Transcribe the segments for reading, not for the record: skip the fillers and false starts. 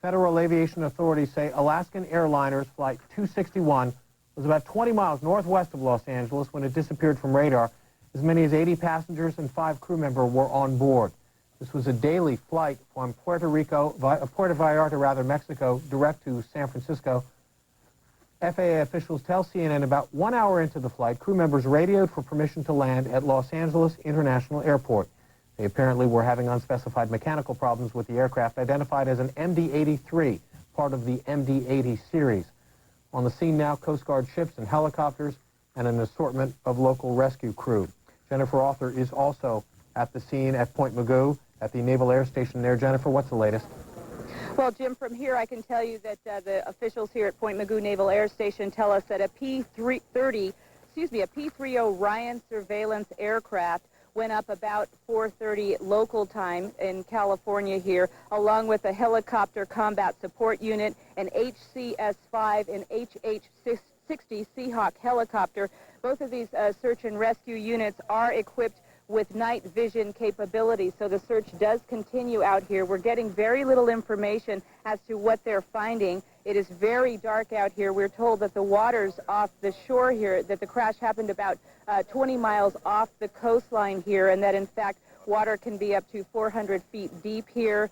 Federal aviation authorities say Alaskan Airlines Flight 261 was about 20 miles northwest of Los Angeles when it disappeared from radar. As many as 80 passengers and 5 crew members were on board. This was a daily flight from Puerto Vallarta, Mexico, direct to San Francisco. FAA officials tell CNN about 1 hour into the flight, crew members radioed for permission to land at Los Angeles International Airport. They apparently were having unspecified mechanical problems with the aircraft, identified as an MD-83, part of the MD-80 series. On the scene now, Coast Guard ships and helicopters and an assortment of local rescue crew. Jennifer Arthur is also at the scene at Point Mugu at the Naval Air Station there. Jennifer, what's the latest? Well, Jim, from here I can tell you that the officials here at Point Mugu Naval Air Station tell us that a P-30 Ryan surveillance aircraft went up about 4:30 local time in California here, along with a helicopter combat support unit, an HCS-5 and HH-60 Seahawk helicopter. Both of these search and rescue units are equipped with night vision capability, so the search does continue out here. We're getting very little information as to what they're finding. It is very dark out here. We're told that the waters off the shore here, that the crash happened about 20 miles off the coastline here, and that in fact water can be up to 400 feet deep here.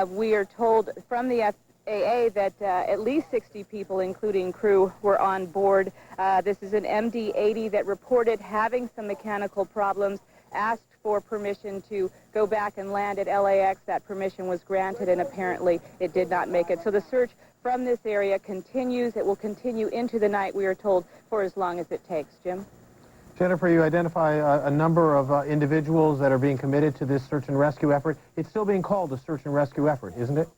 We are told from the FAA that at least 60 people, including crew, were on board. This is an MD-80 that reported having some mechanical problems, asked for permission to go back and land at LAX. That permission was granted, and apparently it did not make it. So the search from this area continues. It will continue into the night, we are told, for as long as it takes. Jim? Jennifer, you identify a number of individuals that are being committed to this search and rescue effort. It's still being called a search and rescue effort, isn't it?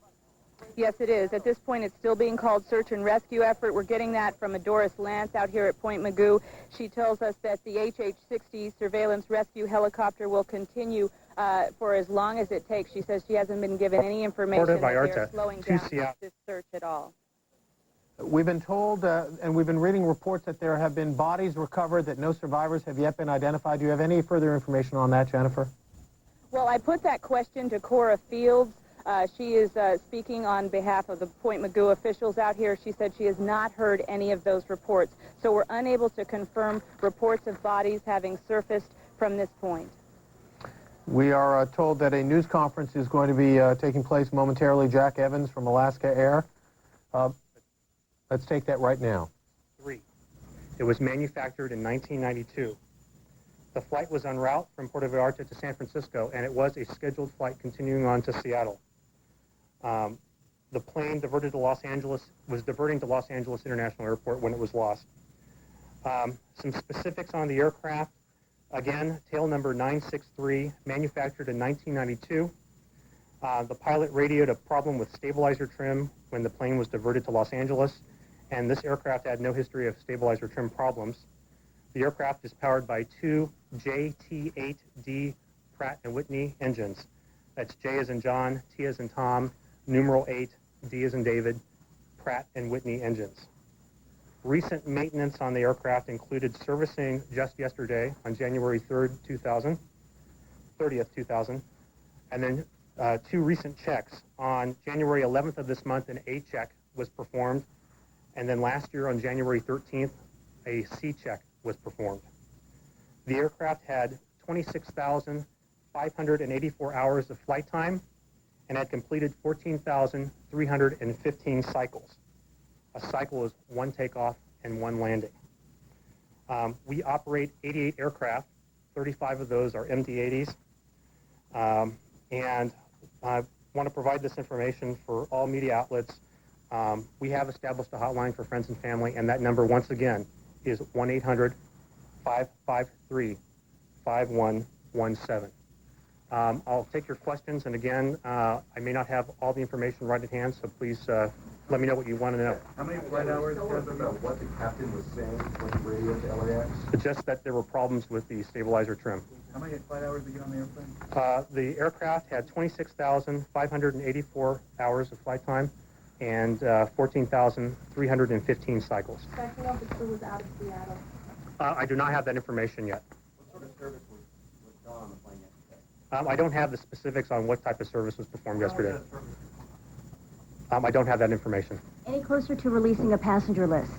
Yes, it is. At this point, it's still being called search and rescue effort. We're getting that from a Doris Lance out here at Point Mugu. She tells us that the HH-60 surveillance rescue helicopter will continue for as long as it takes. She says she hasn't been given any information that they're slowing down this search at all. We've been told, and we've been reading reports that there have been bodies recovered, that no survivors have yet been identified. Do you have any further information on that, Jennifer? Well, I put that question to Cora Fields. She is speaking on behalf of the Point Mugu officials out here. She said she has not heard any of those reports. So we're unable to confirm reports of bodies having surfaced from this point. We are told that a news conference is going to be taking place momentarily. Jack Evans from Alaska Air. Let's take that right now. 3. It was manufactured in 1992. The flight was en route from Puerto Vallarta to San Francisco, and it was a scheduled flight continuing on to Seattle. The plane was diverting to Los Angeles International Airport when it was lost. Some specifics on the aircraft. Again, tail number 963, manufactured in 1992. The pilot radioed a problem with stabilizer trim when the plane was diverted to Los Angeles, and this aircraft had no history of stabilizer trim problems. The aircraft is powered by 2 JT-8D Pratt & Whitney engines. That's J as in John, T as in Tom, numeral 8, D as in David, Pratt & Whitney engines. Recent maintenance on the aircraft included servicing just yesterday on January 30th, 2000, and then 2 recent checks. On January 11th of this month, an A check was performed, and then last year on January 13th, a C check was performed. The aircraft had 26,584 hours of flight time and had completed 14,315 cycles. A cycle is 1 takeoff and 1 landing. We operate 88 aircraft. 35 of those are MD-80s. And I want to provide this information for all media outlets. We have established a hotline for friends and family, and that number, once again, is 1-800-553-5117. I'll take your questions, and again, I may not have all the information right at hand, so please let me know what you want to know. How many flight hours about what the captain was saying when he radioed to LAX? Just that there were problems with the stabilizer trim. How many flight hours did you get on the airplane? The aircraft had 26,584 hours of flight time and 14,315 cycles. Do you know if the crew was out of Seattle? I do not have that information yet. What sort of service was done on the plane yesterday? I don't have the specifics on what type of service was performed yesterday. I don't have that information. Any closer to releasing a passenger list?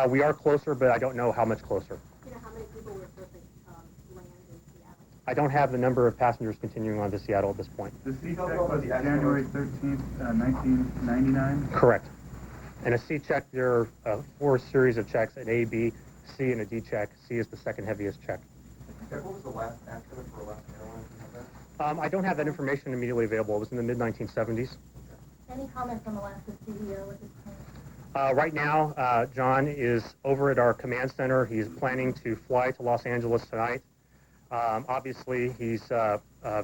We are closer, but I don't know how much closer. Do you know how many people were supposed to land in Seattle? I don't have the number of passengers continuing on to Seattle at this point. The C-check was January 13th, 1999? Correct. And a C check, there are 4 series of checks, an A, B, C, and a D check. C is the second heaviest check. What was the last accident for Alaska Airlines? Do you have that? I don't have that information immediately available. It was in the mid-1970s. Any comment from Alaska's CEO at this point? Right now, John is over at our command center. He's planning to fly to Los Angeles tonight. Obviously, he's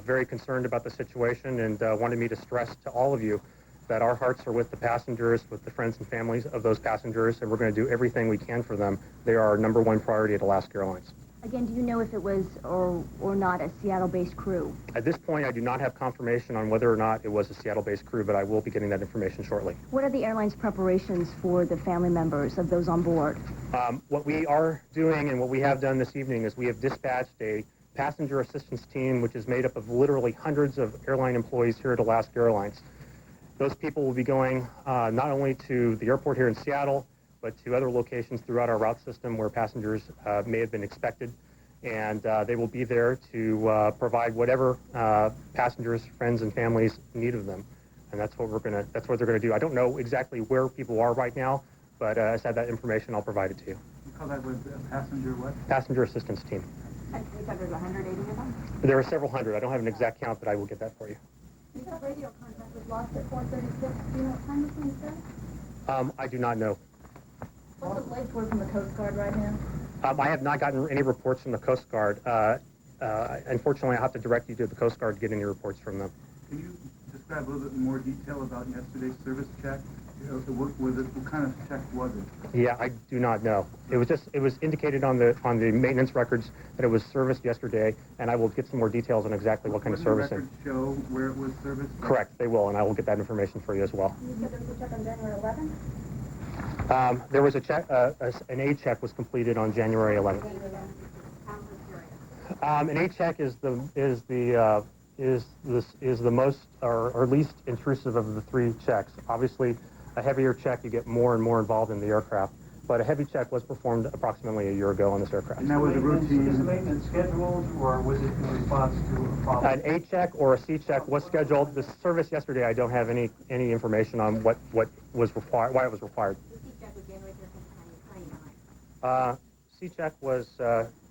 very concerned about the situation and wanted me to stress to all of you that our hearts are with the passengers, with the friends and families of those passengers, and we're going to do everything we can for them. They are our #1 priority at Alaska Airlines. Again, do you know if it was or not a Seattle-based crew? At this point, I do not have confirmation on whether or not it was a Seattle-based crew, but I will be getting that information shortly. What are the airline's preparations for the family members of those on board? What we are doing and what we have done this evening is we have dispatched a passenger assistance team, which is made up of literally hundreds of airline employees here at Alaska Airlines. Those people will be going not only to the airport here in Seattle, but to other locations throughout our route system where passengers may have been expected. And they will be there to provide whatever passengers, friends, and families need of them. And that's what they're gonna do. I don't know exactly where people are right now, but as I have that information, I'll provide it to you. You call that with passenger what? Passenger assistance team. You said there's 180 of them? There are several hundred. I don't have an exact count, but I will get that for you. You said radio contact was lost at 4:36. Do you know what time this was said? I do not know. What's the latest word from the Coast Guard right now? I have not gotten any reports from the Coast Guard. Unfortunately, I have to direct you to the Coast Guard to get any reports from them. Can you describe a little bit more detail about yesterday's service check? What kind of check was it? Yeah, I do not know. It was indicated on the maintenance records that it was serviced yesterday, and I will get some more details on exactly what kind of servicing. Will the records show where it was serviced? Correct, they will, and I will get that information for you as well. You said there was a check on January 11th? There was a check, an A check was completed on January 11th. An A check is the most or least intrusive of the 3 checks. Obviously, a heavier check, you get more and more involved in the aircraft. But a heavy check was performed approximately a year ago on this aircraft. And that was a routine. Was maintenance scheduled, or was it in response to a problem? An A check or a C check was scheduled. The service yesterday, I don't have any information on what was required, why it was required. C check was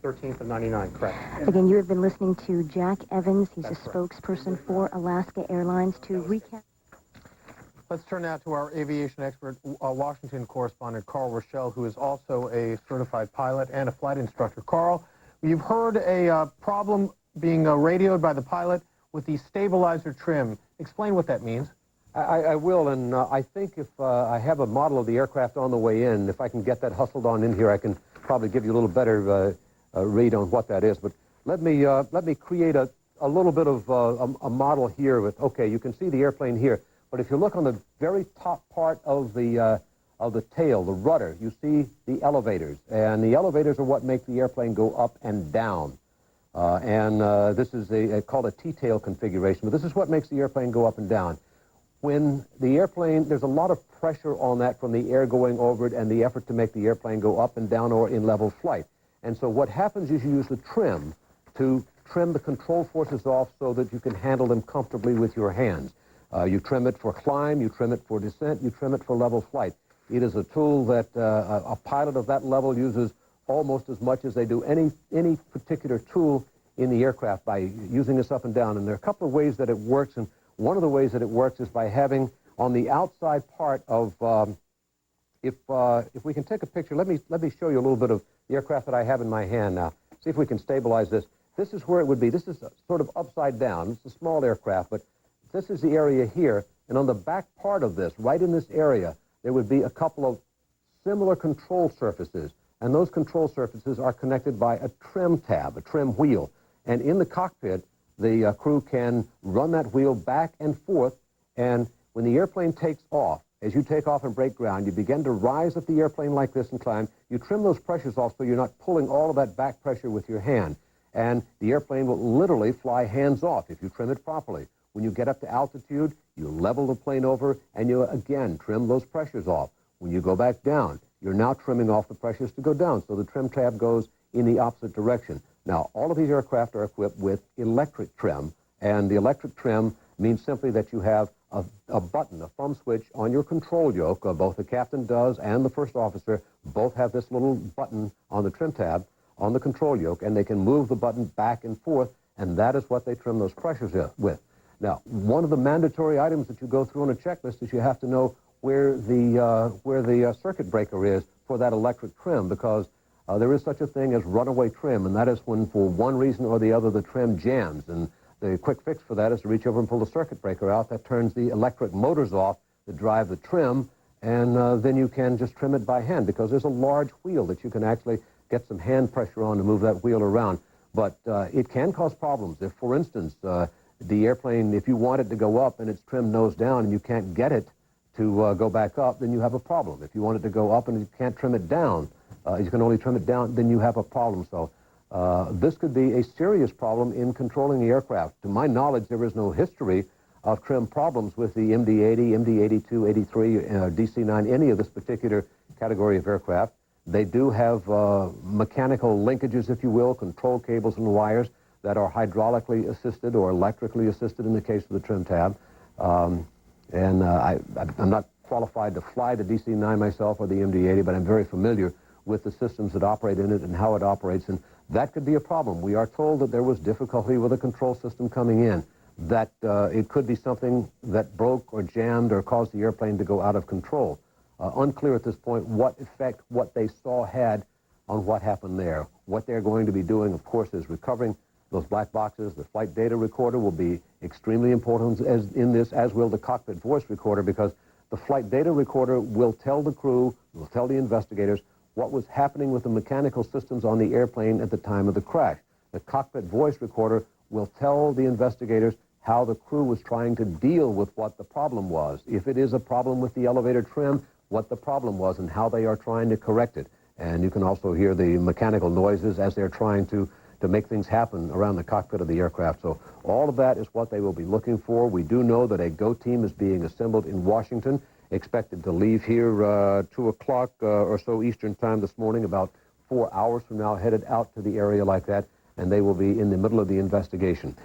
13th of 99, correct. Again, you have been listening to Jack Evans. He's That's a correct. spokesperson for Alaska Airlines to recap. Let's turn now to our aviation expert, Washington correspondent Carl Rochelle, who is also a certified pilot and a flight instructor. Carl, you've heard a problem being radioed by the pilot with the stabilizer trim. Explain what that means. I will, and I think if I have a model of the aircraft on the way in, if I can get that hustled on in here, I can probably give you a little better read on what that is. But let me create a little bit of a model here with, okay, you can see the airplane here, but if you look on the very top part of the tail, the rudder, you see the elevators, and the elevators are what make the airplane go up and down. This is called a T-tail configuration, but this is what makes the airplane go up and down. When the airplane, there's a lot of pressure on that from the air going over it and the effort to make the airplane go up and down or in level flight. And so what happens is you use the trim to trim the control forces off so that you can handle them comfortably with your hands. You trim it for climb, you trim it for descent, you trim it for level flight. It is a tool that a pilot of that level uses almost as much as they do any particular tool in the aircraft by using this up and down. And there are a couple of ways that it works, and one of the ways that it works is by having on the outside part of, if we can take a picture, let me show you a little bit of the aircraft that I have in my hand now. See if we can stabilize this. This is where it would be. This is sort of upside down. It's a small aircraft, but this is the area here. And on the back part of this, right in this area, there would be a couple of similar control surfaces. And those control surfaces are connected by a trim tab, a trim wheel. And in the cockpit, the crew can run that wheel back and forth, and when the airplane takes off, as you take off and break ground, you begin to rise up the airplane like this and climb. You trim those pressures off so you're not pulling all of that back pressure with your hand, and the airplane will literally fly hands off if you trim it properly. When you get up to altitude, you level the plane over, and you, again, trim those pressures off. When you go back down, you're now trimming off the pressures to go down, so the trim tab goes in the opposite direction. Now, all of these aircraft are equipped with electric trim, and the electric trim means simply that you have a button, a thumb switch on your control yoke. Both the captain does and the first officer both have this little button on the trim tab on the control yoke, and they can move the button back and forth, and that is what they trim those pressures with. Now, one of the mandatory items that you go through on a checklist is you have to know where the circuit breaker is for that electric trim, because there is such a thing as runaway trim, and that is when, for one reason or the other, the trim jams. And the quick fix for that is to reach over and pull the circuit breaker out. That turns the electric motors off that drive the trim, and then you can just trim it by hand, because there's a large wheel that you can actually get some hand pressure on to move that wheel around. But it can cause problems. If, for instance, the airplane, if you want it to go up and it's trimmed nose down and you can't get it to go back up, then you have a problem. If you want it to go up and you can't trim it down, you can only trim it down, then you have a problem. So this could be a serious problem in controlling the aircraft. To my knowledge, there is no history of trim problems with the MD-80, MD-82, 83, DC-9, any of this particular category of aircraft. They do have mechanical linkages, if you will, control cables and wires that are hydraulically assisted or electrically assisted in the case of the trim tab. I'm not qualified to fly the DC-9 myself or the MD-80, but I'm very familiar with the systems that operate in it and how it operates, and that could be a problem. We are told that there was difficulty with the control system coming in, that it could be something that broke or jammed or caused the airplane to go out of control. Unclear at this point what effect what they saw had on what happened there. What they're going to be doing, of course, is recovering those black boxes. The flight data recorder will be extremely important in this, as will the cockpit voice recorder, because the flight data recorder will tell the crew, will tell the investigators what was happening with the mechanical systems on the airplane at the time of the crash. The cockpit voice recorder will tell the investigators how the crew was trying to deal with what the problem was. If it is a problem with the elevator trim, what the problem was and how they are trying to correct it. And you can also hear the mechanical noises as they're trying to make things happen around the cockpit of the aircraft. So all of that is what they will be looking for. We do know that a GO team is being assembled in Washington, expected to leave here 2 o'clock or so Eastern time this morning, about 4 hours from now, headed out to the area like that, and they will be in the middle of the investigation.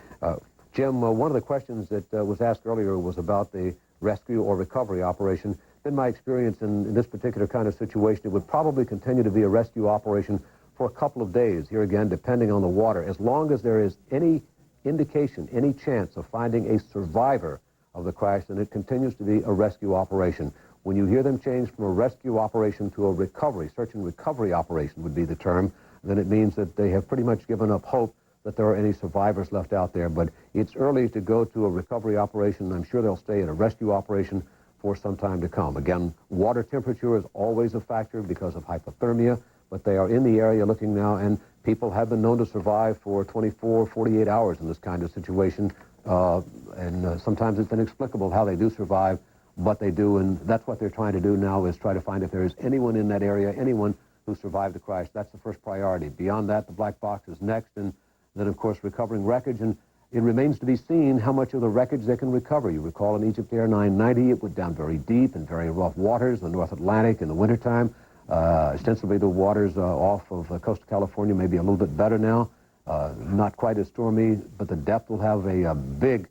Jim, one of the questions that was asked earlier was about the rescue or recovery operation. In my experience in this particular kind of situation, it would probably continue to be a rescue operation for a couple of days, here again, depending on the water, as long as there is any indication, any chance of finding a survivor of the crash, then it continues to be a rescue operation. When you hear them change from a rescue operation to a recovery, search and recovery operation would be the term, then it means that they have pretty much given up hope that there are any survivors left out there. But it's early to go to a recovery operation. I'm sure they'll stay at a rescue operation for some time to come. Again, water temperature is always a factor because of hypothermia, but they are in the area looking now, and people have been known to survive for 24, 48 hours in this kind of situation, and sometimes it's inexplicable how they do survive, but they do, and that's what they're trying to do now, is try to find if there is anyone in that area, anyone who survived the crash. That's the first priority. Beyond that, the black box is next, and then, of course, recovering wreckage, and it remains to be seen how much of the wreckage they can recover. You recall in Egypt Air 990, it went down very deep in very rough waters, the North Atlantic in the wintertime. Ostensibly, the waters off of the coast of California may be a little bit better now. Not quite as stormy, but the depth will have a big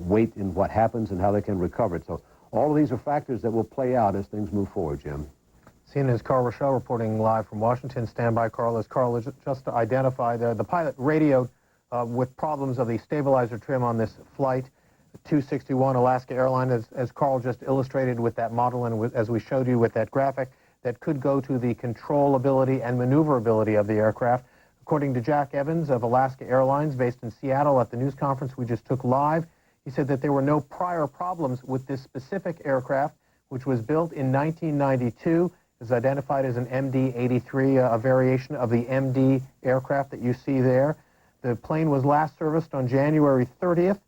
weight in what happens and how they can recover it. So all of these are factors that will play out as things move forward, Jim. CNN's Carl Rochelle reporting live from Washington. Stand by, Carl. As Carl just identified, the pilot radioed with problems of the stabilizer trim on this flight 261 Alaska Airlines, as Carl just illustrated with that model and as we showed you with that graphic, that could go to the controllability and maneuverability of the aircraft. According to Jack Evans of Alaska Airlines, based in Seattle, at the news conference we just took live, he said that there were no prior problems with this specific aircraft, which was built in 1992, is identified as an MD-83, a variation of the MD aircraft that you see there. The plane was last serviced on January 30th,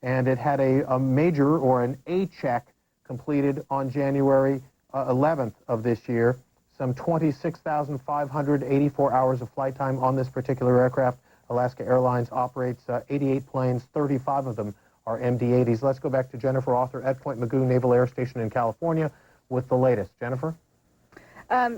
and it had a major, or an A check, completed on January 11th of this year. Some 26,584 hours of flight time on this particular aircraft. Alaska Airlines operates 88 planes, 35 of them are MD-80s. Let's go back to Jennifer Arthur at Point Mugu Naval Air Station in California with the latest. Jennifer?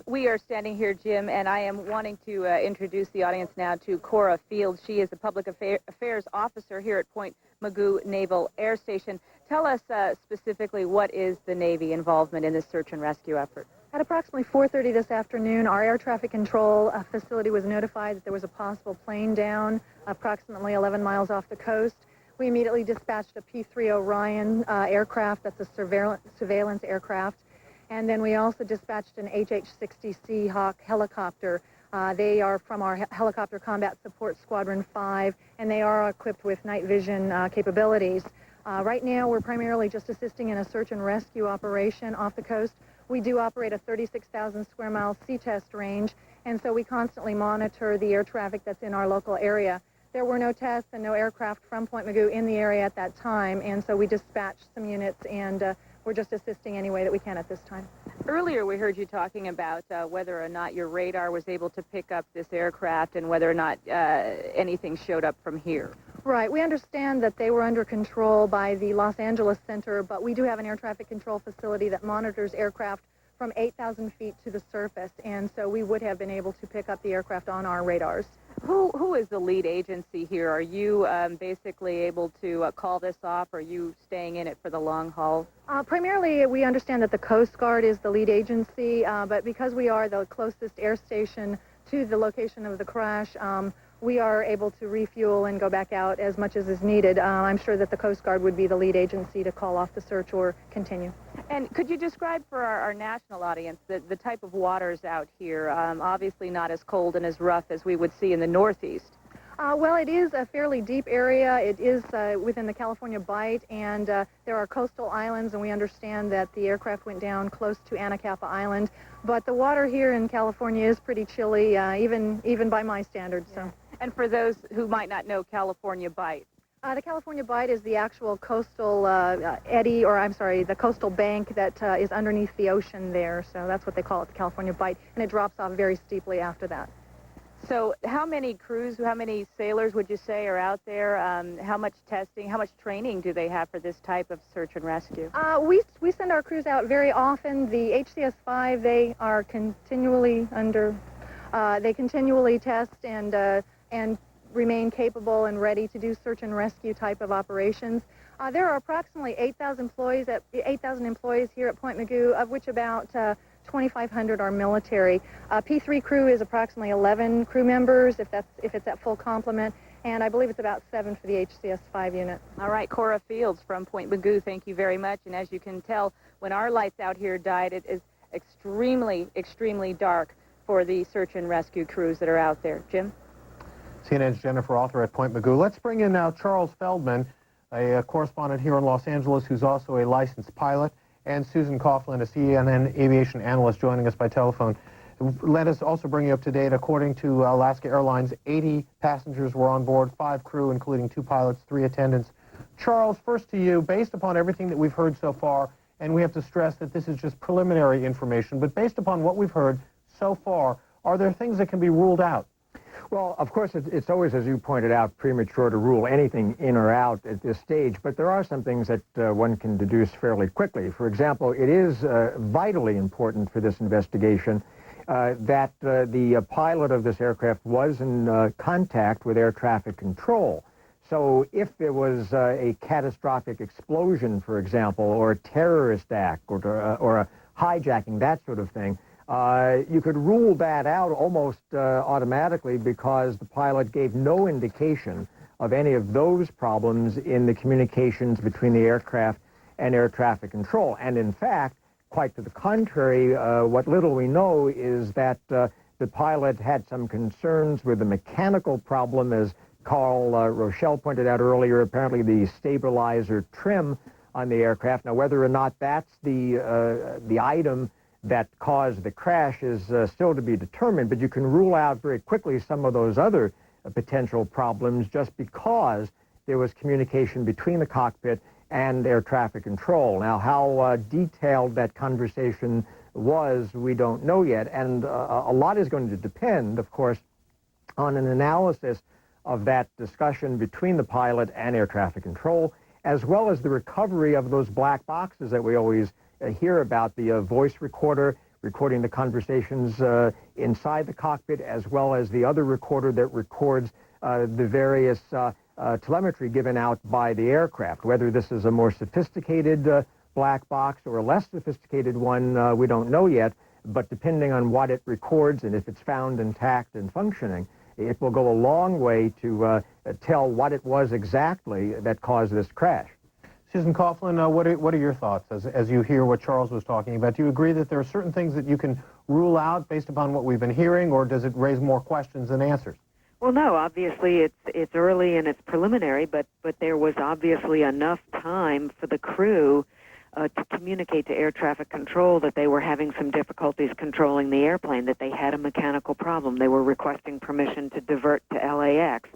We are standing here, Jim, and I am wanting to introduce the audience now to Cora Fields. She is a public affairs officer here at Point Mugu Naval Air Station. Tell us specifically, what is the Navy involvement in this search and rescue effort? At approximately 4:30 this afternoon, our air traffic control facility was notified that there was a possible plane down approximately 11 miles off the coast. We immediately dispatched a P-3 Orion aircraft. That's a surveillance aircraft. And then we also dispatched an HH-60 Seahawk helicopter. They are from our Helicopter Combat Support Squadron 5, and they are equipped with night vision capabilities. Right now, we're primarily just assisting in a search and rescue operation off the coast. We do operate a 36,000 square mile sea test range, and so we constantly monitor the air traffic that's in our local area. There were no tests and no aircraft from Point Mugu in the area at that time, and so we dispatched some units, and we're just assisting any way that we can at this time. Earlier, we heard you talking about whether or not your radar was able to pick up this aircraft and whether or not anything showed up from here. Right. We understand that they were under control by the Los Angeles Center, but we do have an air traffic control facility that monitors aircraft from 8,000 feet to the surface, and so we would have been able to pick up the aircraft on our radars. Who is the lead agency here? Are you basically able to call this off, or are you staying in it for the long haul? Primarily, we understand that the Coast Guard is the lead agency, but because we are the closest air station to the location of the crash, we are able to refuel and go back out as much as is needed. I'm sure that the Coast Guard would be the lead agency to call off the search or continue. And could you describe for our national audience the type of waters out here? Obviously not as cold and as rough as we would see in the Northeast. Well, it is a fairly deep area. It is within the California Bight, and there are coastal islands, and we understand that the aircraft went down close to Anacapa Island. But the water here in California is pretty chilly, even by my standards. So. And for those who might not know California Bight? The California Bight is the actual coastal eddy, or I'm sorry, the coastal bank that is underneath the ocean there. So that's what they call it, the California Bight, and it drops off very steeply after that. So how many crews, how many sailors would you say are out there? How much testing, how much training do they have for this type of search and rescue? We send our crews out very often. The HCS-5, they are continually they continually test and remain capable and ready to do search and rescue type of operations. There are approximately 8,000 employees here at Point Mugu, of which about 2,500 are military. P3 crew is approximately 11 crew members, if it's at full complement, and I believe it's about 7 for the HCS-5 unit. All right, Cora Fields from Point Mugu, thank you very much. And as you can tell, when our lights out here died, it is extremely, extremely dark for the search and rescue crews that are out there. Jim? CNN's Jennifer Arthur at Point Mugu. Let's bring in now Charles Feldman, a correspondent here in Los Angeles who's also a licensed pilot, and Susan Coughlin, a CNN aviation analyst, joining us by telephone. Let us also bring you up to date. According to Alaska Airlines, 80 passengers were on board, 5 crew, including 2 pilots, 3 attendants. Charles, first to you, based upon everything that we've heard so far, and we have to stress that this is just preliminary information, but based upon what we've heard so far, are there things that can be ruled out? Well, of course, it's always, as you pointed out, premature to rule anything in or out at this stage, but there are some things that one can deduce fairly quickly. For example, it is vitally important for this investigation that the pilot of this aircraft was in contact with air traffic control. So if there was a catastrophic explosion, for example, or a terrorist act, or a hijacking, that sort of thing, you could rule that out almost automatically because the pilot gave no indication of any of those problems in the communications between the aircraft and air traffic control. And in fact, quite to the contrary, what little we know is that the pilot had some concerns with the mechanical problem, as Carl Rochelle pointed out earlier, apparently the stabilizer trim on the aircraft. Now, whether or not that's the item that caused the crash is still to be determined, but you can rule out very quickly some of those other potential problems just because there was communication between the cockpit and air traffic control. Now, how detailed that conversation was, we don't know yet, and a lot is going to depend, of course, on an analysis of that discussion between the pilot and air traffic control, as well as the recovery of those black boxes that we always hear about, the voice recorder recording the conversations inside the cockpit, as well as the other recorder that records the various telemetry given out by the aircraft. Whether this is a more sophisticated black box or a less sophisticated one, we don't know yet, but depending on what it records and if it's found intact and functioning, it will go a long way to tell what it was exactly that caused this crash. Susan Coughlin, what are your thoughts as you hear what Charles was talking about? Do you agree that there are certain things that you can rule out based upon what we've been hearing, or does it raise more questions than answers? Well, no, obviously it's early and it's preliminary, but there was obviously enough time for the crew to communicate to air traffic control that they were having some difficulties controlling the airplane, that they had a mechanical problem. They were requesting permission to divert to LAX.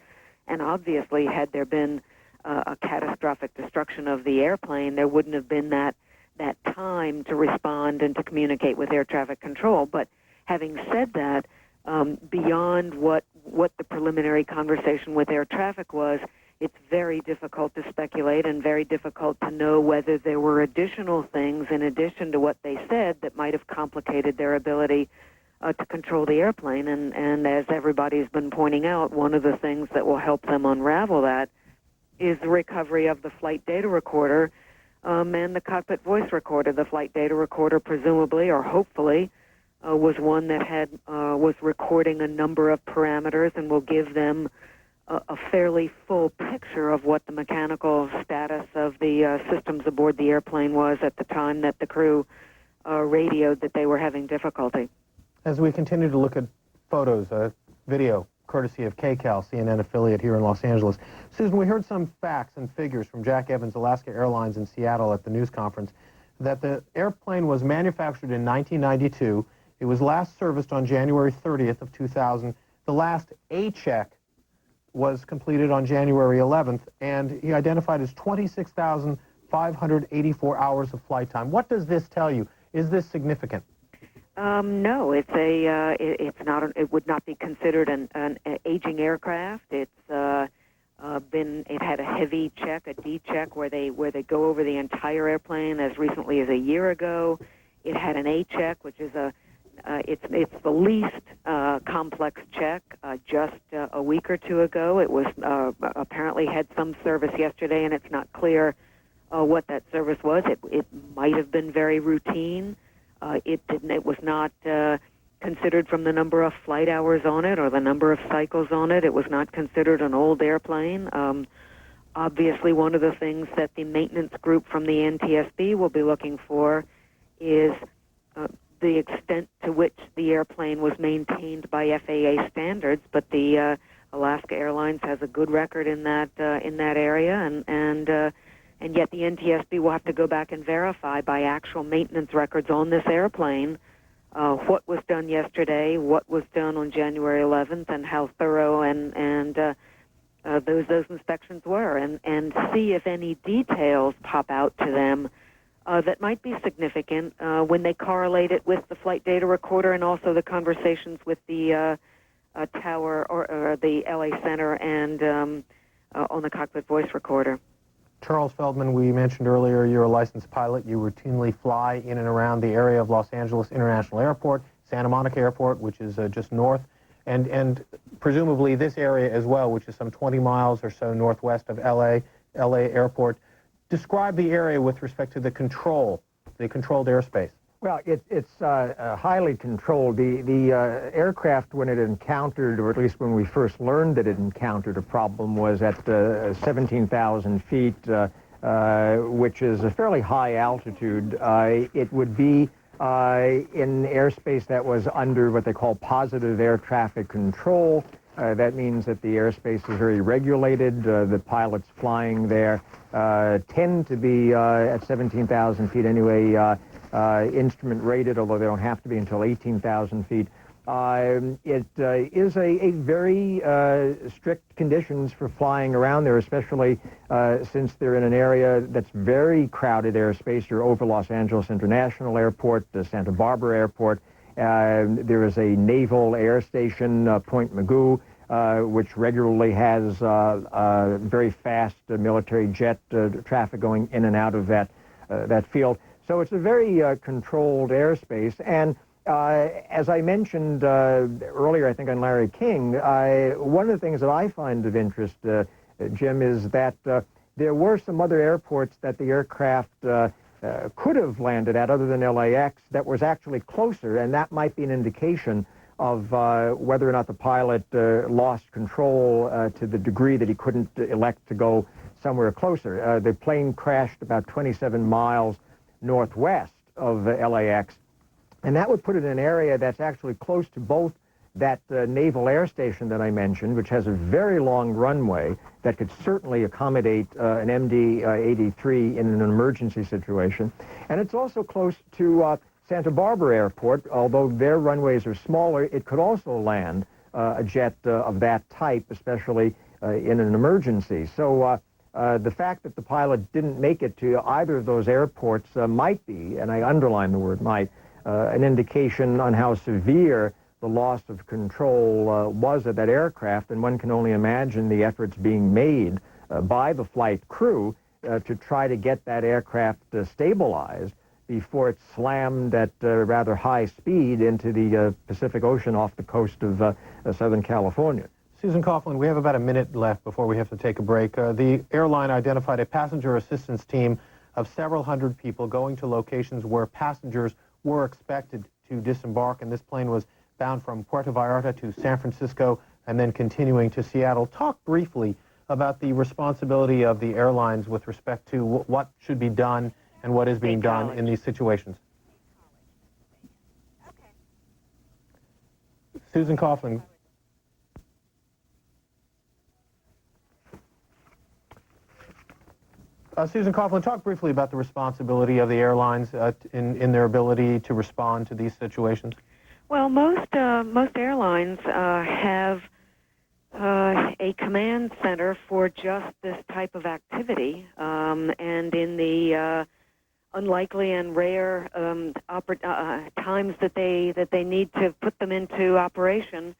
And obviously, had there been a catastrophic destruction of the airplane, there wouldn't have been that time to respond and to communicate with air traffic control. But having said that, beyond what the preliminary conversation with air traffic was, it's very difficult to speculate and very difficult to know whether there were additional things in addition to what they said that might have complicated their ability to control the airplane. And as everybody's been pointing out, one of the things that will help them unravel that is the recovery of the flight data recorder and the cockpit voice recorder. The flight data recorder presumably or hopefully was one that was recording a number of parameters and will give them a fairly full picture of what the mechanical status of the systems aboard the airplane was at the time that the crew radioed that they were having difficulty. As we continue to look at photos, video, courtesy of KCAL, CNN affiliate here in Los Angeles. Susan, we heard some facts and figures from Jack Evans, Alaska Airlines in Seattle at the news conference, that the airplane was manufactured in 1992. It was last serviced on January 30th of 2000. The last A-check was completed on January 11th, and he identified as 26,584 hours of flight time. What does this tell you? Is this significant? No, it's not. It would not be considered an aging aircraft. It had a heavy check, a D check, where they go over the entire airplane as recently as a year ago. It had an A check, which is it's the least complex check. Just a week or two ago, it was apparently had some service yesterday, and it's not clear what that service was. It might have been very routine. It didn't. It was not considered from the number of flight hours on it or the number of cycles on it. It was not considered an old airplane. Obviously, one of the things that the maintenance group from the NTSB will be looking for is the extent to which the airplane was maintained by FAA standards. But the Alaska Airlines has a good record in that area, and yet the NTSB will have to go back and verify by actual maintenance records on this airplane what was done yesterday, what was done on January 11th, and how thorough and those inspections were, and see if any details pop out to them that might be significant when they correlate it with the flight data recorder and also the conversations with the tower or the LA Center and on the cockpit voice recorder. Charles Feldman, we mentioned earlier, you're a licensed pilot. You routinely fly in and around the area of Los Angeles International Airport, Santa Monica Airport, which is just north, and presumably this area as well, which is some 20 miles or so northwest of LA Airport. Describe the area with respect to the controlled airspace. Well, it's highly controlled. The aircraft, when it encountered, or at least when we first learned that it encountered a problem, was at 17,000 feet, which is a fairly high altitude. It would be in airspace that was under what they call positive air traffic control. That means that the airspace is very regulated. The pilots flying there tend to be at 17,000 feet anyway, instrument rated, although they don't have to be until 18,000 feet. It is a very strict conditions for flying around there, especially since they're in an area that's very crowded airspace. You're over Los Angeles International Airport, the Santa Barbara Airport. There is a naval air station, Point Mugu. which regularly has very fast military jet traffic going in and out of that field. So it's a very controlled airspace. And as I mentioned earlier, I think on Larry King, one of the things that I find of interest, Jim, is that there were some other airports that the aircraft could have landed at other than LAX that was actually closer, and that might be an indication of whether or not the pilot lost control to the degree that he couldn't elect to go somewhere closer. The plane crashed about 27 miles northwest of LAX, and that would put it in an area that's actually close to both that naval air station that I mentioned, which has a very long runway that could certainly accommodate an MD-83 in an emergency situation. And it's also close to Santa Barbara Airport. Although their runways are smaller, it could also land a jet of that type, especially in an emergency. So the fact that the pilot didn't make it to either of those airports might be, and I underline the word might, an indication on how severe the loss of control was of that aircraft, and one can only imagine the efforts being made by the flight crew to try to get that aircraft stabilized before it slammed at rather high speed into the Pacific Ocean off the coast of Southern California. Susan Coughlin, we have about a minute left before we have to take a break. The airline identified a passenger assistance team of several hundred people going to locations where passengers were expected to disembark, and this plane was bound from Puerto Vallarta to San Francisco and then continuing to Seattle. Talk briefly about the responsibility of the airlines with respect to what should be done and what is being done in these situations. Susan Coughlin. Susan Coughlin, talk briefly about the responsibility of the airlines in their ability to respond to these situations. Well, most airlines have a command center for just this type of activity, and in the unlikely and rare times that they need to put them into operation,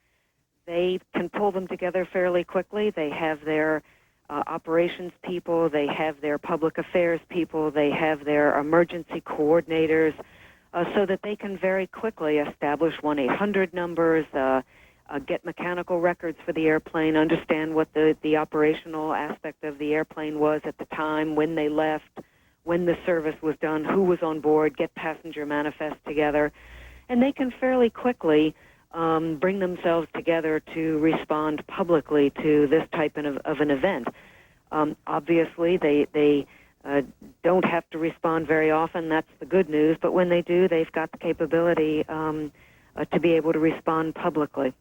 they can pull them together fairly quickly. They have their operations people, they have their public affairs people, they have their emergency coordinators, so that they can very quickly establish 1-800 numbers, get mechanical records for the airplane, understand what the operational aspect of the airplane was at the time, when they left, when the service was done, who was on board, get passenger manifests together, and they can fairly quickly bring themselves together to respond publicly to this type of an event. Obviously, they don't have to respond very often. That's the good news. But when they do, they've got the capability to be able to respond publicly.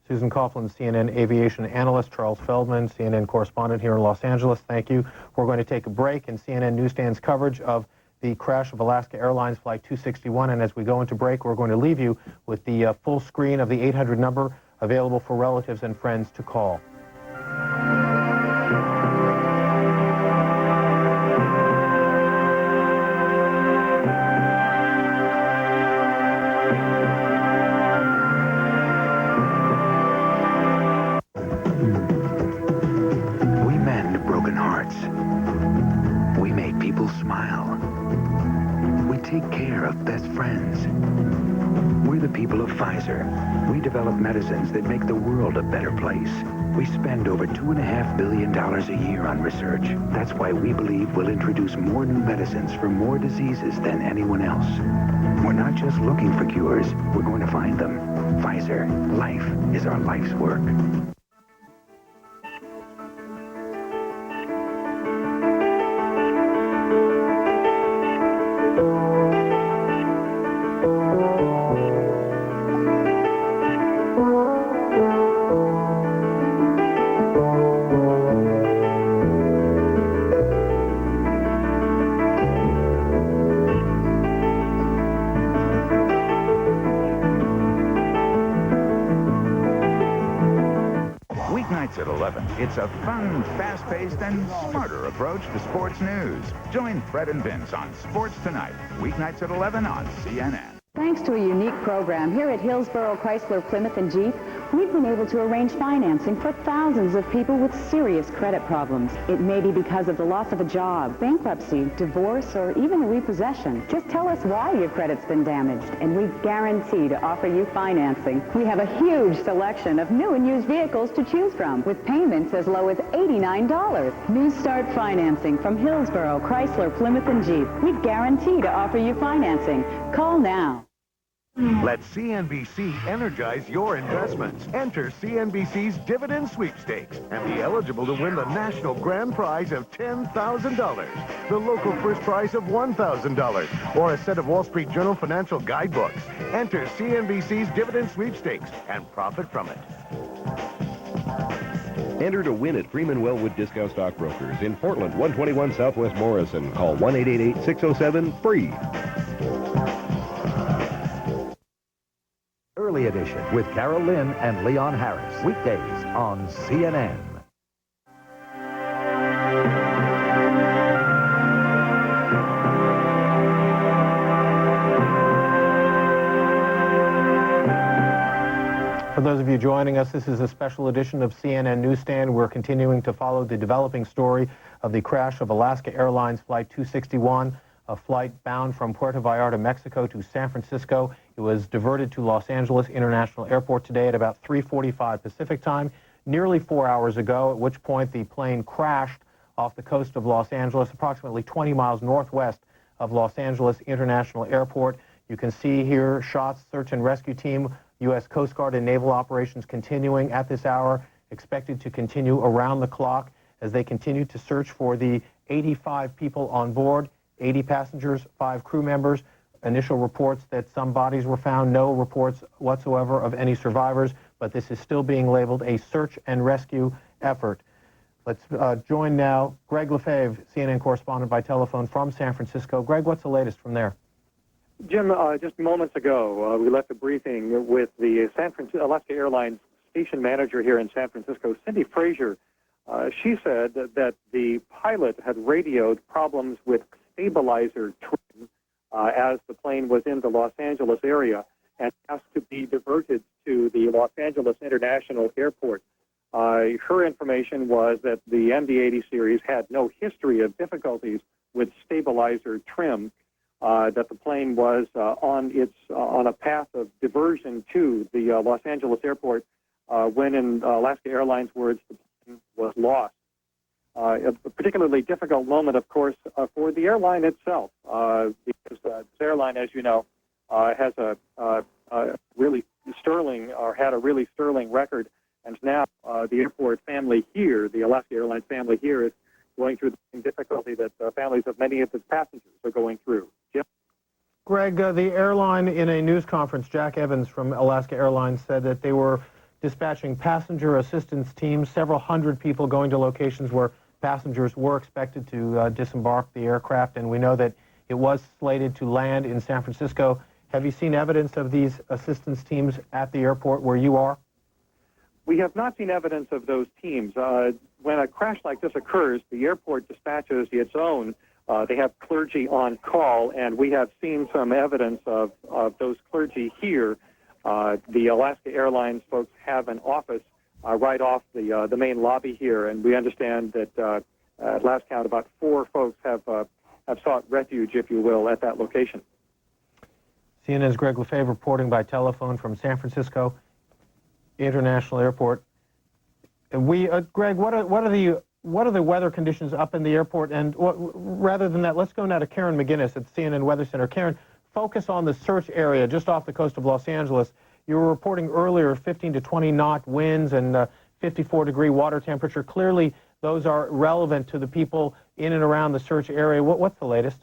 Susan Coughlin, CNN aviation analyst, Charles Feldman, CNN correspondent here in Los Angeles. Thank you. We're going to take a break in CNN Newsstand's coverage of the crash of Alaska Airlines Flight 261. And as we go into break, we're going to leave you with the full screen of the 800 number available for relatives and friends to call. We mend broken hearts. We make people smile. We take care of best friends. We're the people of Pfizer. We develop medicines that make the world a better place. We spend over $2.5 billion a year on research. That's why we believe we'll introduce more new medicines for more diseases than anyone else. We're not just looking for cures, we're going to find them. Pfizer, life is our life's work. Weeknights at 11. It's a fun, fast-paced, and smarter approach to sports news. Join Fred and Vince on Sports Tonight. Weeknights at 11 on CNN. Thanks to a unique program here at Hillsborough Chrysler Plymouth and Jeep, We've been able to arrange financing for thousands of people with serious credit problems. It may be because of the loss of a job, bankruptcy, divorce, or even a repossession. Just tell us why your credit's been damaged, and we guarantee to offer you financing. We have a huge selection of new and used vehicles to choose from, with payments as low as $89. New Start Financing from Hillsborough, Chrysler, Plymouth, and Jeep. We guarantee to offer you financing. Call now. Let CNBC energize your investments. Enter CNBC's Dividend Sweepstakes and be eligible to win the national grand prize of $10,000, the local first prize of $1,000, or a set of Wall Street Journal financial guidebooks. Enter CNBC's Dividend Sweepstakes and profit from it. Enter to win at Freeman Wellwood Discount Stockbrokers in Portland, 121 Southwest Morrison. Call 1-888-607-FREE. Early Edition with Carol Lynn and Leon Harris. Weekdays on CNN. For those of you joining us, this is a special edition of CNN Newsstand. We're continuing to follow the developing story of the crash of Alaska Airlines Flight 261, a flight bound from Puerto Vallarta, Mexico to San Francisco. It was diverted to Los Angeles International Airport today at about 3:45 Pacific time, nearly 4 hours ago, at which point the plane crashed off the coast of Los Angeles, approximately 20 miles northwest of Los Angeles International Airport. You can see here shots, search and rescue team, U.S. Coast Guard and naval operations continuing at this hour, expected to continue around the clock as they continue to search for the 85 people on board, 80 passengers, 5 crew members. Initial reports that some bodies were found, no reports whatsoever of any survivors, but this is still being labeled a search and rescue effort. Let's join now Greg Lefebvre, CNN correspondent by telephone from San Francisco. Greg, what's the latest from there? Jim, just moments ago, we left a briefing with the Alaska Airlines station manager here in San Francisco, Cindy Frazier. She said that the pilot had radioed problems with stabilizer trim as the plane was in the Los Angeles area and asked to be diverted to the Los Angeles International Airport. Her information was that the MD-80 series had no history of difficulties with stabilizer trim, that the plane was on a path of diversion to the Los Angeles Airport when, in Alaska Airlines' words, the plane was lost. A particularly difficult moment, of course, for the airline itself, because this airline, as you know, has a really sterling, or had a really sterling record, and now the airport family here, the Alaska Airlines family here, is going through the same difficulty that families of many of its passengers are going through. Jim? Greg, the airline in a news conference, Jack Evans from Alaska Airlines said that they were dispatching passenger assistance teams, several hundred people going to locations where passengers were expected to disembark the aircraft, and we know that it was slated to land in San Francisco. Have you seen evidence of these assistance teams at the airport where you are? We have not seen evidence of those teams. When a crash like this occurs, the airport dispatches its own. They have clergy on call, and we have seen some evidence of those clergy here. The Alaska Airlines folks have an office right off the main lobby here, and we understand that at last count, about 4 folks have sought refuge, if you will, at that location. CNN's Greg Lefebvre reporting by telephone from San Francisco International Airport. And Greg, what are the weather conditions up in the airport? And rather than that, let's go now to Karen McGinnis at CNN Weather Center. Karen, focus on the search area just off the coast of Los Angeles. You were reporting earlier 15 to 20 knot winds and 54-degree water temperature. Clearly, those are relevant to the people in and around the search area. What's the latest?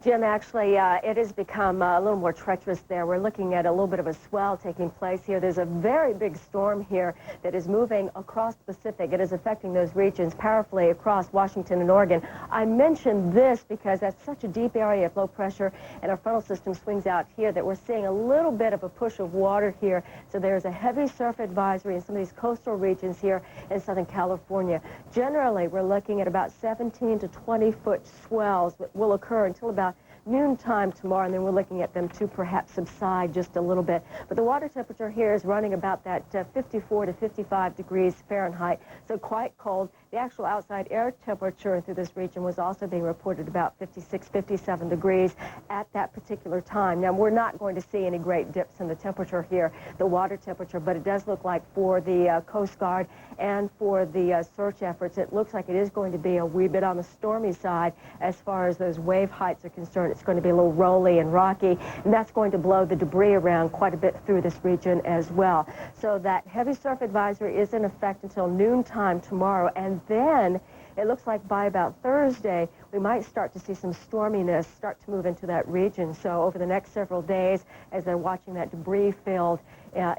Jim, actually, it has become a little more treacherous there. We're looking at a little bit of a swell taking place here. There's a very big storm here that is moving across the Pacific. It is affecting those regions powerfully across Washington and Oregon. I mention this because that's such a deep area of low pressure, and our frontal system swings out here, that we're seeing a little bit of a push of water here. So there's a heavy surf advisory in some of these coastal regions here in Southern California. Generally, we're looking at about 17 to 20-foot swells that will occur until about noontime tomorrow, and then we're looking at them to perhaps subside just a little bit. But the water temperature here is running about that 54 to 55 degrees Fahrenheit, so quite cold. The actual outside air temperature through this region was also being reported about 56, 57 degrees at that particular time. Now, we're not going to see any great dips in the temperature here, the water temperature, but it does look like for the Coast Guard and for the search efforts, it looks like it is going to be a wee bit on the stormy side as far as those wave heights are concerned. It's going to be a little rolly and rocky, and that's going to blow the debris around quite a bit through this region as well. So that heavy surf advisory is in effect until noontime tomorrow, and then it looks like by about Thursday, we might start to see some storminess start to move into that region. So over the next several days, as they're watching that debris filled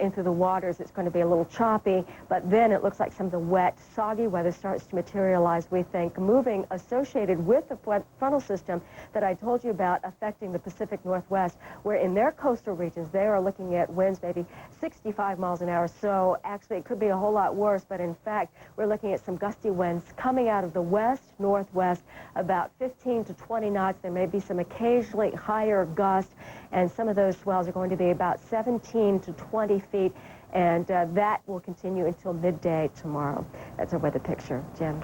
into the waters, it's going to be a little choppy, but then it looks like some of the wet, soggy weather starts to materialize, we think, moving associated with the frontal system that I told you about affecting the Pacific Northwest, where in their coastal regions, they are looking at winds maybe 65 miles an hour. So actually, it could be a whole lot worse, but in fact, we're looking at some gusty winds coming out of the west, northwest, about 15 to 20 knots. There may be some occasionally higher gusts, and some of those swells are going to be about 17 to 20 feet, and that will continue until midday tomorrow. That's our weather picture. Jim.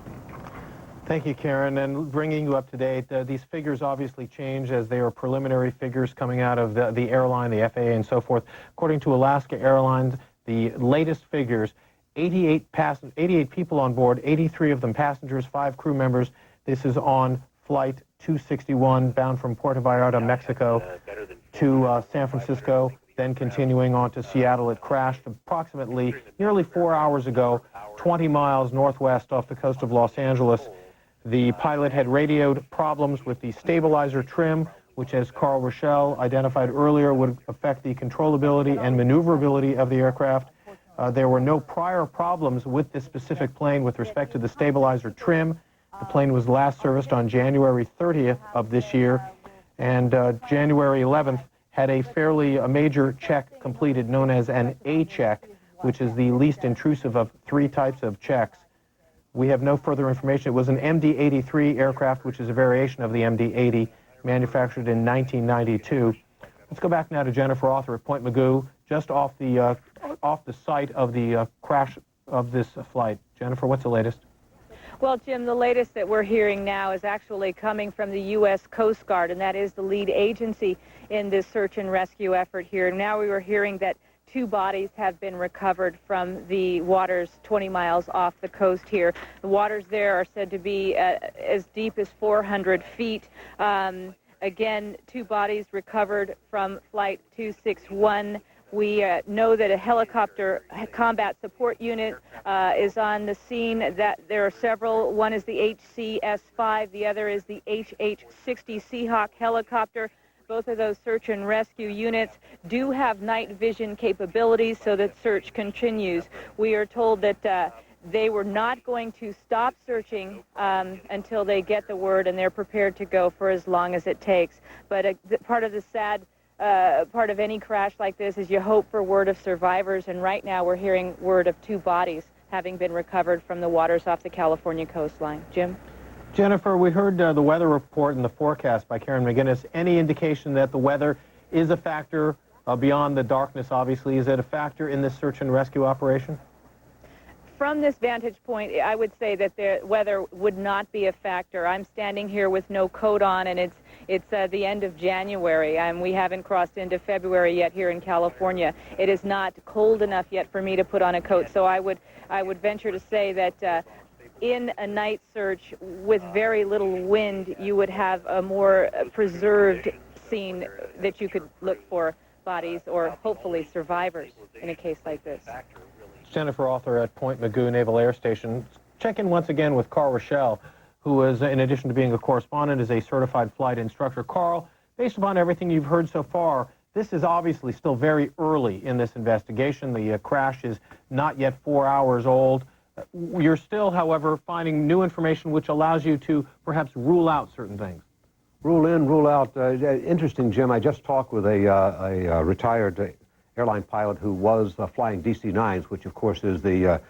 Thank you, Karen. And bringing you up to date, these figures obviously change as they are preliminary figures coming out of the airline, the FAA, and so forth. According to Alaska Airlines, the latest figures, 88 people on board, 83 of them passengers, 5 crew members. This is on Flight 261 bound from Puerto Vallarta, Mexico to San Francisco, then continuing on to Seattle. It crashed approximately nearly 4 hours ago, 20 miles northwest off the coast of Los Angeles. The pilot had radioed problems with the stabilizer trim, which, as Carl Rochelle identified earlier, would affect the controllability and maneuverability of the aircraft. There were no prior problems with this specific plane with respect to the stabilizer trim. The plane was last serviced on January 30th of this year, and January 11th had a major check completed known as an A check, which is the least intrusive of 3 types of checks. We have no further information. It was an MD-83 aircraft, which is a variation of the MD-80, manufactured in 1992. Let's go back now to Jennifer Arthur at Point Mugu, just off the site of the crash of this flight. Jennifer, what's the latest? Well, Jim, the latest that we're hearing now is actually coming from the U.S. Coast Guard, and that is the lead agency in this search and rescue effort here. Now we were hearing that 2 bodies have been recovered from the waters 20 miles off the coast here. The waters there are said to be as deep as 400 feet. Again, 2 bodies recovered from Flight 261. We know that a helicopter combat support unit is on the scene. That there are several. One is the HCS-5. The other is the HH-60 Seahawk helicopter. Both of those search and rescue units do have night vision capabilities, so that search continues. We are told that they were not going to stop searching until they get the word, and they're prepared to go for as long as it takes. But part of the sad part of any crash like this is you hope for word of survivors, and right now we're hearing word of 2 bodies having been recovered from the waters off the California coastline. Jim? Jennifer, we heard the weather report and the forecast by Karen McGinnis. Any indication that the weather is a factor beyond the darkness, obviously? Is it a factor in this search and rescue operation? From this vantage point, I would say that the weather would not be a factor. I'm standing here with no coat on, and it's the end of January, and we haven't crossed into February yet here in California. It is not cold enough yet for me to put on a coat, so I would venture to say that in a night search with very little wind, you would have a more preserved scene that you could look for bodies or hopefully survivors in a case like this. Jennifer Arthur at Point Mugu Naval Air Station. Check in once again with Carl Rochelle, who is, in addition to being a correspondent, is a certified flight instructor. Carl, based upon everything you've heard so far, this is obviously still very early in this investigation. The crash is not yet 4 hours old. You're still, however, finding new information which allows you to perhaps rule out certain things. Rule in, rule out. Interesting, Jim. I just talked with a retired airline pilot who was flying DC-9s, which, of course, is the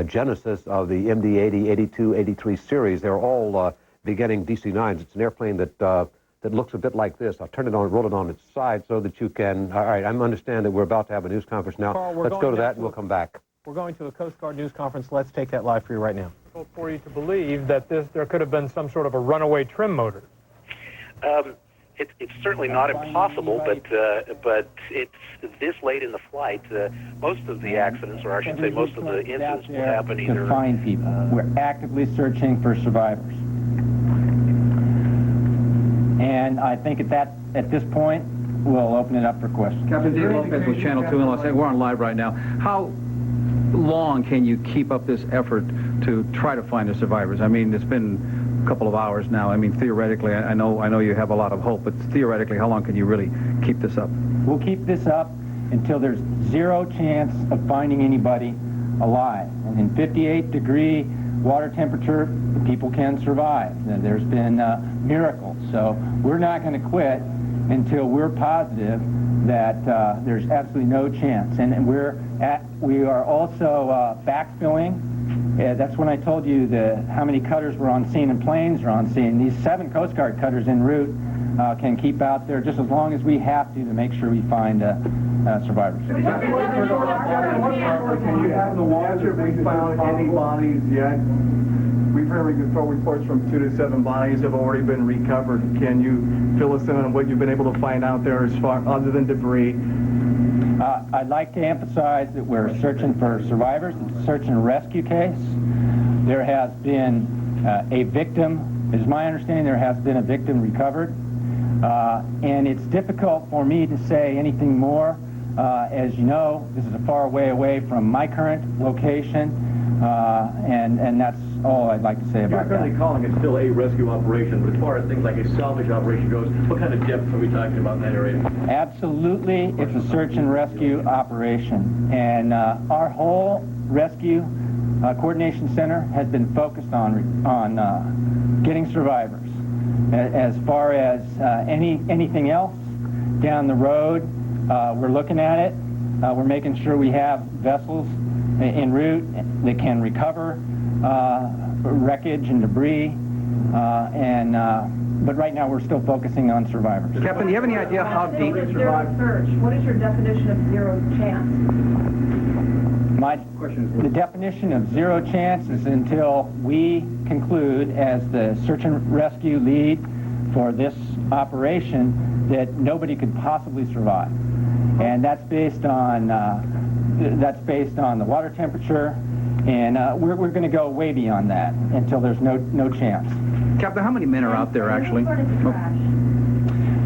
genesis of the MD-80, 82, 83 series. They're all beginning DC-9s. It's an airplane that that looks a bit like this. I'll turn it on, roll it on its side so that you can... All right, I understand that we're about to have a news conference now. Carl, let's go to that and we'll come back. We're going to a Coast Guard news conference. Let's take that live for you right now. For you to believe that there could have been some sort of a runaway trim motor. It's certainly not impossible, but it's this late in the flight. Most of the accidents, or I should say most of the incidents, will happen either... To find people. We're actively searching for survivors. And I think at this point, we'll open it up for questions. Captain Dave Lopez with Channel 2 in Los Angeles. We're on live right now. How long can you keep up this effort to try to find the survivors? I mean, it's been a couple of hours now. I mean, theoretically, I know you have a lot of hope, but theoretically, how long can you really keep this up? We'll keep this up until there's zero chance of finding anybody alive. And in 58-degree water temperature, people can survive. There's been miracles. So we're not going to quit until we're positive that there's absolutely no chance. And we are also backfilling. That's when I told you how many cutters were on scene and planes are on scene. These 7 Coast Guard cutters en route can keep out there just as long as we have to make sure we find survivors. Can you have the water? Have we found any bodies yet? We've heard reports from 2 to 7 bodies have already been recovered. Can you fill us in on what you've been able to find out there as far other than debris? I'd like to emphasize that we're searching for survivors. It's a search and rescue case. There has been a victim. It is my understanding there has been a victim recovered. And it's difficult for me to say anything more. As you know, this is a far way away from my current location, and that's all I'd like to say about that. You're currently calling it still a rescue operation, but as far as things like a salvage operation goes, what kind of depth are we talking about in that area? Absolutely, it's a search and rescue operation, and our whole rescue coordination center has been focused on getting survivors. As far as anything else down the road, we're looking at it. We're making sure we have vessels en route that can recover wreckage and debris. But right now we're still focusing on survivors. Captain, do you have any idea how deep? Zero search. What is your definition of zero chance? The definition of zero chance is until we conclude, as the search and rescue lead for this operation, that nobody could possibly survive, and that's based on the water temperature, and we're going to go way beyond that until there's no chance. Captain, how many men are out there actually?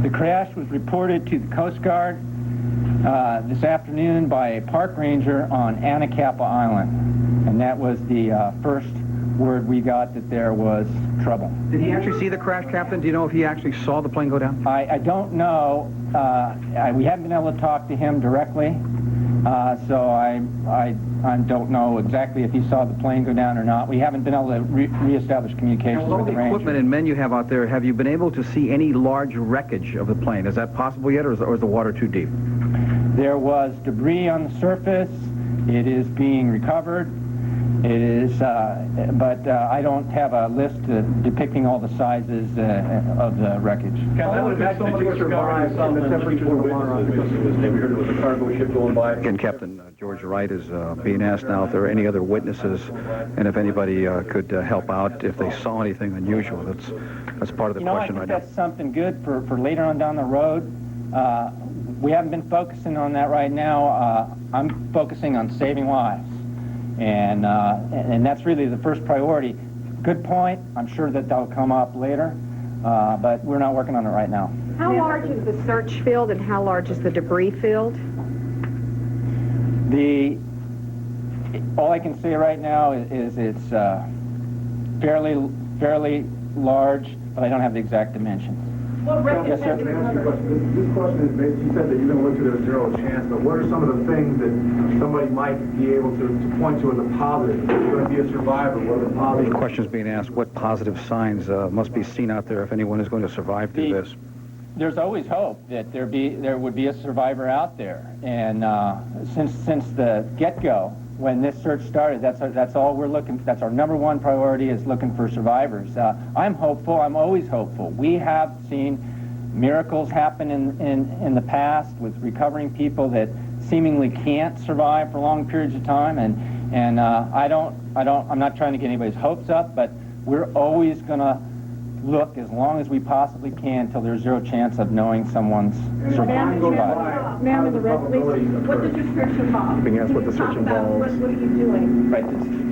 The crash was reported to the Coast Guard this afternoon by a park ranger on Anacapa Island, and that was the first word we got that there was trouble. Did he actually see the crash, Captain? Do you know if he actually saw the plane go down? I don't know. We haven't been able to talk to him directly, so I don't know exactly if he saw the plane go down or not. We haven't been able to reestablish communications with the ranger. With all the equipment and men you have out there, have you been able to see any large wreckage of the plane? Is that possible yet, or is the water too deep? There was debris on the surface. It is being recovered. It is, but I don't have a list depicting all the sizes of the wreckage. I would imagine that you survived on the temperature of the water. We heard there was a cargo ship going by. Again, Captain George Wright is being asked now if there are any other witnesses, and if anybody could help out if they saw anything unusual. That's part of the question right now. I think that's something good for later on down the road. We haven't been focusing on that right now. I'm focusing on saving lives. And that's really the first priority. Good point. I'm sure that'll come up later, but we're not working on it right now. How large is the search field and how large is the debris field? All I can say right now is it's fairly large, but I don't have the exact dimensions. Yes, sir. This question is based, you said that you're going to look at a zero chance, but what are some of the things that somebody might be able to point to as a positive? If you're going to be a survivor, what are the positive? The question is being asked, what positive signs must be seen out there if anyone is going to survive through this? There's always hope that there would be a survivor out there, and since the get-go, when this search started, that's all we're looking. That's our #1 priority, is looking for survivors. I'm hopeful. I'm always hopeful. We have seen Miracles happen in the past with recovering people that seemingly can't survive for long periods of time, and I'm not trying to get anybody's hopes up, but we're always going to look as long as we possibly can until there's zero chance of knowing someone's survived. Ma'am, in the red police, what does your search involve? Being asked what the search involves. What are you doing?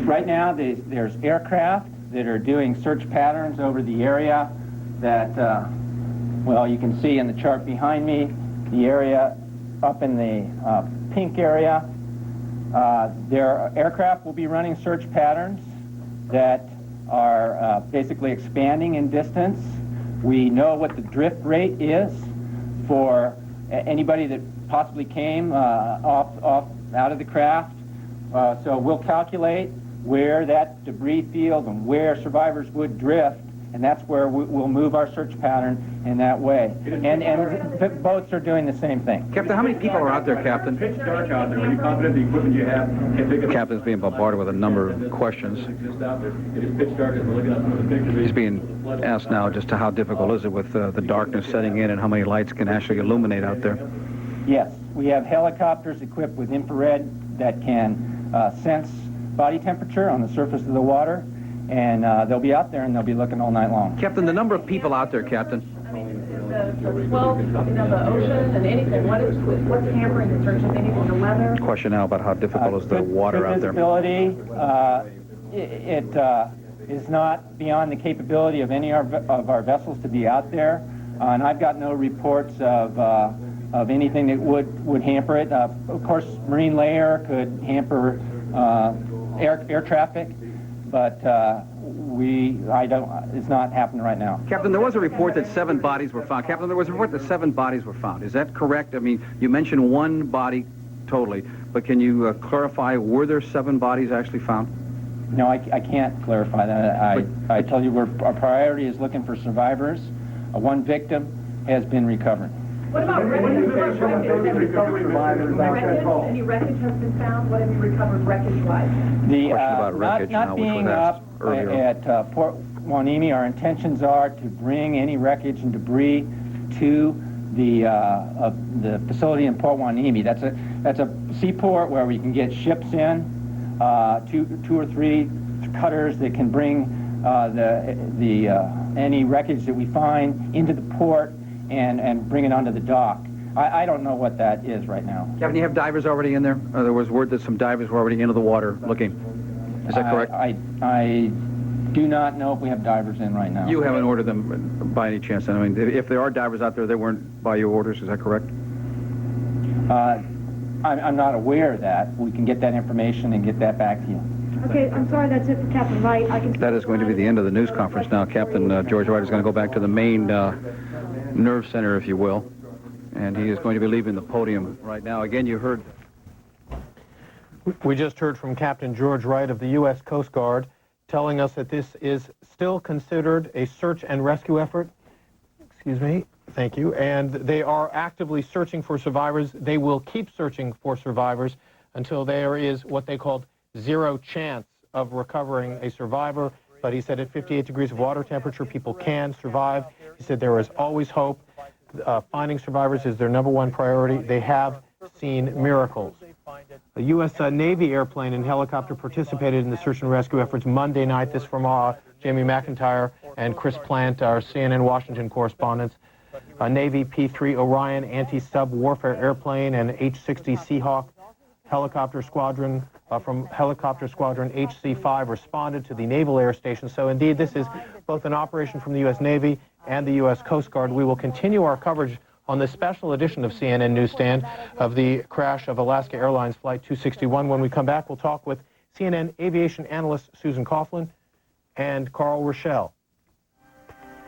Right now, there's aircraft that are doing search patterns over the area that, well, you can see in the chart behind me, the area up in the pink area. Their aircraft will be running search patterns that are basically expanding in distance. We know what the drift rate is for anybody that possibly came out of the craft. So we'll calculate where that debris field and where survivors would drift, and that's where we'll move our search pattern in that way. And boats are doing the same thing. Captain, how many people are out there, Captain? Pitch dark out there. Are you confident the equipment you have can take The captain's being bombarded with a number of questions. Just out there. It is pitch dark as we're looking at some of the pictures. He's being asked now just to how difficult is it with the darkness setting in and how many lights can actually illuminate out there. Yes, we have helicopters equipped with infrared that can sense body temperature on the surface of the water, and they'll be out there and they'll be looking all night long. Captain, the number of people out there, Captain? The swell, the ocean and anything, what's hampering the search, if anything, the weather? Question now about how difficult is the water out there. Visibility, it is not beyond the capability of any of our vessels to be out there, and I've got no reports of anything that would hamper it. Of course, marine layer could hamper air traffic, but it's not happening right now. Captain, there was a report that 7 bodies were found. Captain, there was a report that 7 bodies were found. Is that correct? I mean, you mentioned 1 body totally, but can you clarify, were there 7 bodies actually found? No, I can't clarify that. I tell you, our priority is looking for survivors. 1 victim has been recovered. What about wreckage? Any wreckage has been found? What have you recovered wreckage-wise? Question about wreckage not being up at Port Hueneme, our intentions are to bring any wreckage and debris to the facility in Port Hueneme. That's a seaport where we can get ships in, 2 or 3 cutters that can bring any wreckage that we find into the port and bring it onto the dock. I don't know what that is right now. Captain, you have divers already in there? There was word that some divers were already into the water looking. Is that correct? I do not know if we have divers in right now. You haven't ordered them by any chance? I mean, if there are divers out there, they weren't by your orders. Is that correct? I'm not aware of that. We can get that information and get that back to you. Okay, I'm sorry, that's it for Captain Wright. That is going to be the end of the news conference now. Captain George Wright is going to go back to the main nerve center, if you will, and he is going to be leaving the podium right now. Again, you heard... We just heard from Captain George Wright of the U.S. Coast Guard telling us that this is still considered a search and rescue effort. Excuse me. Thank you. And they are actively searching for survivors. They will keep searching for survivors until there is what they called zero chance of recovering a survivor. But he said at 58 degrees of water temperature, people can survive. He said there is always hope. Finding survivors is their #1 priority. They have seen miracles. A U.S. Navy airplane and helicopter participated in the search and rescue efforts Monday night. This from Jamie McIntyre and Chris Plant, our CNN Washington correspondents. A Navy P-3 Orion anti-sub warfare airplane and H-60 Seahawk helicopter squadron from Helicopter Squadron HC-5 responded to the Naval Air Station. So indeed, this is both an operation from the U.S. Navy and the U.S. Coast Guard. We will continue our coverage on this special edition of CNN Newsstand of the crash of Alaska Airlines Flight 261. When we come back, we'll talk with CNN aviation analyst Susan Coughlin and Carl Rochelle.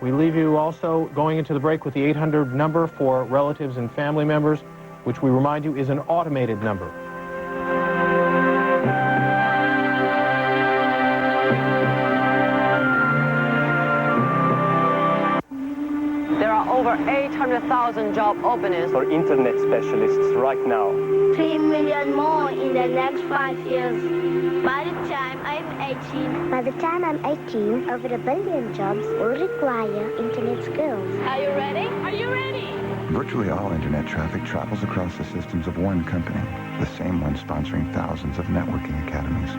We leave you also going into the break with the 800 number for relatives and family members, which we remind you is an automated number. There are over 800,000 job openings for internet specialists right now. 3 million more in the next 5 years. By the time I'm 18. By the time I'm 18, over 1 billion jobs will require internet skills. Are you ready? Are you ready? Virtually all internet traffic travels across the systems of one company, the same one sponsoring thousands of networking academies.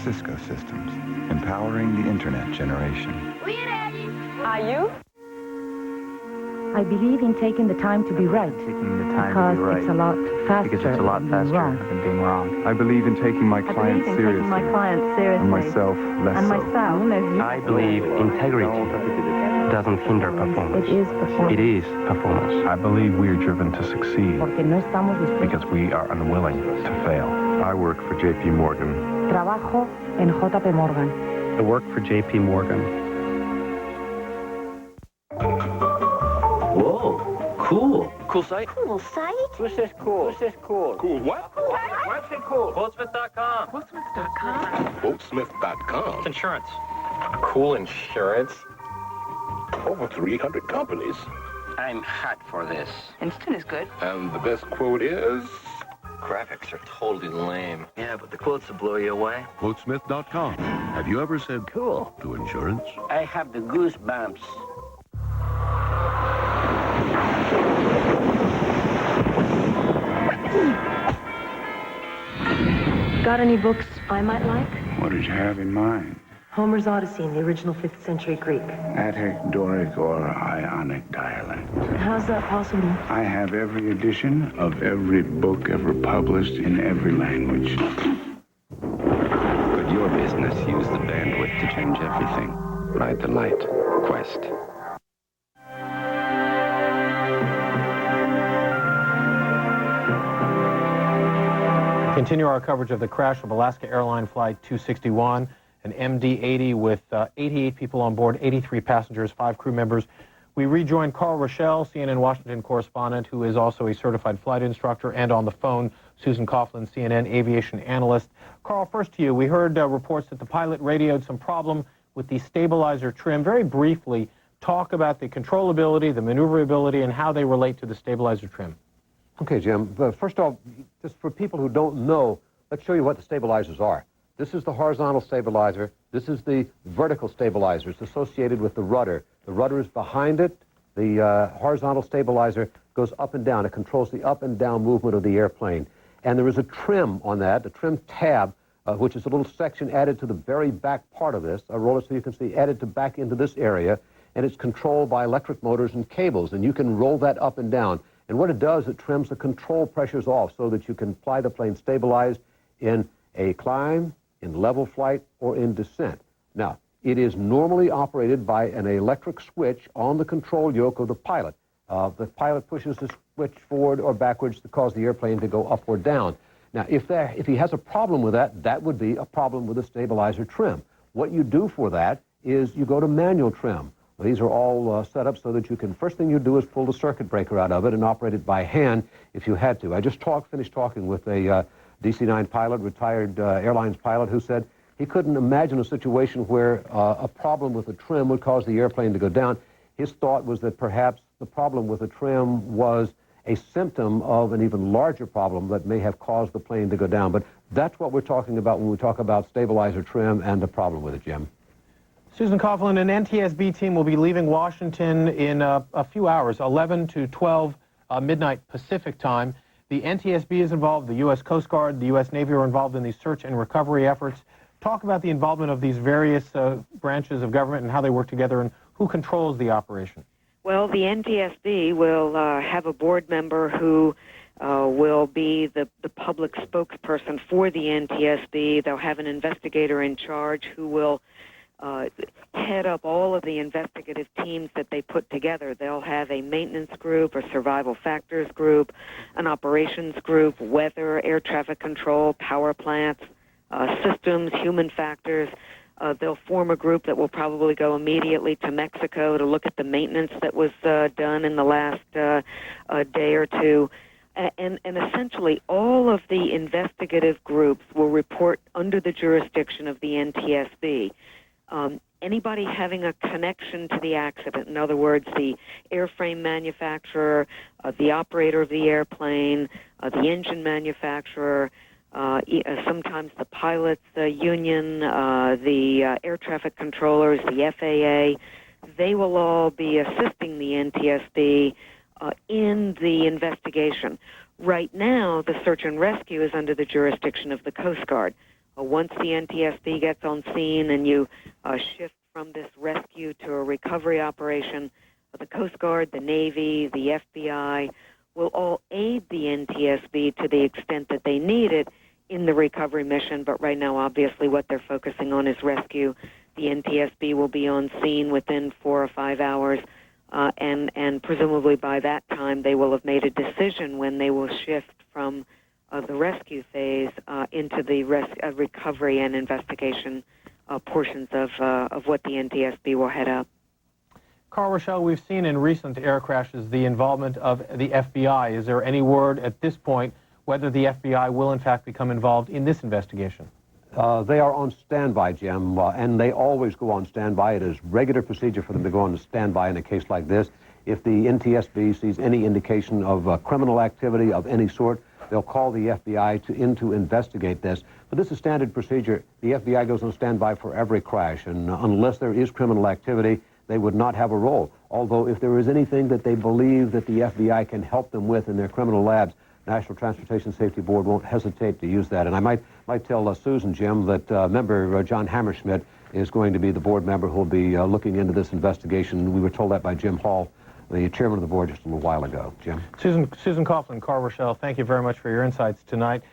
Cisco Systems, empowering the internet generation. We ready? Are you? I believe in taking the time to be right. Taking the time because to be right. It's a lot faster. Because it's a lot faster than being wrong. I believe in taking my clients seriously. My clients seriously. And myself less and so. Myself. I believe integrity doesn't hinder performance. It is performance. It is performance. I believe we are driven to succeed because we are unwilling to fail. I work for J.P. Morgan. Trabajo en J.P. Morgan. I work for J.P. Morgan. Whoa, cool. Cool site? Cool site? Who's this cool? Who's this cool? Cool what? What's it cool? Quotesmith.com. Quotesmith.com. Quotesmith.com. Insurance. Cool insurance. Over 300 companies. I'm hot for this. Instant is good. And the best quote is... Graphics are totally lame. Yeah, but the quotes will blow you away. Quotesmith.com. Have you ever said Cool to insurance? I have the goosebumps. Got any books I might like? What did you have in mind? Homer's Odyssey in the original 5th century Greek. Attic, Doric, or Ionic dialect. How's that possible? I have every edition of every book ever published in every language. Could your business use the bandwidth to change everything? Ride the light. Quest. Continue our coverage of the crash of Alaska Airlines Flight 261, an MD-80 with 88 people on board, 83 passengers, 5 crew members. We rejoin Carl Rochelle, CNN Washington correspondent, who is also a certified flight instructor, and on the phone, Susan Coughlin, CNN aviation analyst. Carl, first to you. We heard reports that the pilot radioed some problem with the stabilizer trim. Very briefly, talk about the controllability, the maneuverability, and how they relate to the stabilizer trim. Okay, Jim. First off, just for people who don't know, let's show you what the stabilizers are. This is the horizontal stabilizer. This is the vertical stabilizer. It's associated with the rudder. The rudder is behind it. The horizontal stabilizer goes up and down. It controls the up and down movement of the airplane. And there is a trim on that, a trim tab, which is a little section added to the very back part of this. I'll roll it so you can see, added to back into this area. And it's controlled by electric motors and cables. And you can roll that up and down. And what it does, it trims the control pressures off so that you can fly the plane stabilized in a climb, in level flight, or in descent. Now, it is normally operated by an electric switch on the control yoke of the pilot. The pilot pushes the switch forward or backwards to cause the airplane to go up or down. Now, if he has a problem with that, that would be a problem with the stabilizer trim. What you do for that is you go to manual trim. These are all set up so that you can, first thing you do is pull the circuit breaker out of it and operate it by hand if you had to. I just finished talking with a DC-9 pilot, retired airlines pilot, who said he couldn't imagine a situation where a problem with the trim would cause the airplane to go down. His thought was that perhaps the problem with the trim was a symptom of an even larger problem that may have caused the plane to go down. But that's what we're talking about when we talk about stabilizer trim and the problem with it, Jim. Susan Coughlin, an NTSB team will be leaving Washington in a few hours, 11 to 12 midnight Pacific time. The NTSB is involved, the U.S. Coast Guard, the U.S. Navy are involved in these search and recovery efforts. Talk about the involvement of these various branches of government and how they work together and who controls the operation. Well, the NTSB will have a board member who will be the public spokesperson for the NTSB. They'll have an investigator in charge who will head up all of the investigative teams that they put together. They'll have a maintenance group, a survival factors group, an operations group, weather, air traffic control, power plants, systems, human factors. They'll form a group that will probably go immediately to Mexico to look at the maintenance that was done in the last day or two. And essentially all of the investigative groups will report under the jurisdiction of the NTSB. anybody having a connection to the accident, in other words, the airframe manufacturer, the operator of the airplane, the engine manufacturer, sometimes the pilots union, the air traffic controllers, the FAA, they will all be assisting the NTSB in the investigation. Right now, the search and rescue is under the jurisdiction of the Coast Guard. Once the NTSB gets on scene and you shift from this rescue to a recovery operation, the Coast Guard, the Navy, the FBI will all aid the NTSB to the extent that they need it in the recovery mission. But right now, obviously, what they're focusing on is rescue. The NTSB will be on scene within 4 or 5 hours, and presumably by that time they will have made a decision when they will shift from the rescue phase into the recovery and investigation portions of what the NTSB will head up. Carl Rochelle, we've seen in recent air crashes the involvement of the FBI. Is there any word at this point whether the FBI will in fact become involved in this investigation? They are on standby, Jim, and they always go on standby. It is regular procedure for them to go on standby in a case like this. If the NTSB sees any indication of criminal activity of any sort, they'll call the FBI in to investigate this. But this is standard procedure. The FBI goes on standby for every crash, and unless there is criminal activity, they would not have a role. Although if there is anything that they believe that the FBI can help them with in their criminal labs, National Transportation Safety Board won't hesitate to use that. And I might tell Susan, Jim, that member John Hammerschmidt is going to be the board member who will be looking into this investigation. We were told that by Jim Hall, the chairman of the board, just a little while ago. Jim? Susan Coughlin, Carl Rochelle, thank you very much for your insights tonight.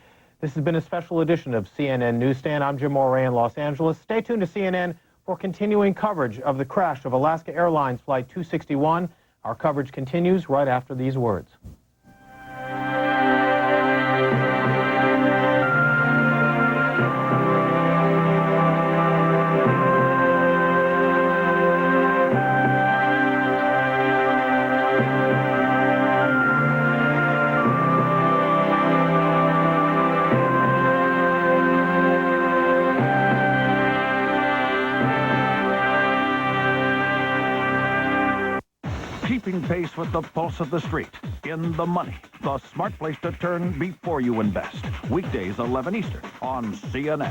This has been a special edition of CNN Newsstand. I'm Jim Moray in Los Angeles. Stay tuned to CNN for continuing coverage of the crash of Alaska Airlines Flight 261. Our coverage continues right after these words. Keeping pace with the pulse of the street. In the Money, the smart place to turn before you invest. Weekdays 11 Eastern on CNN.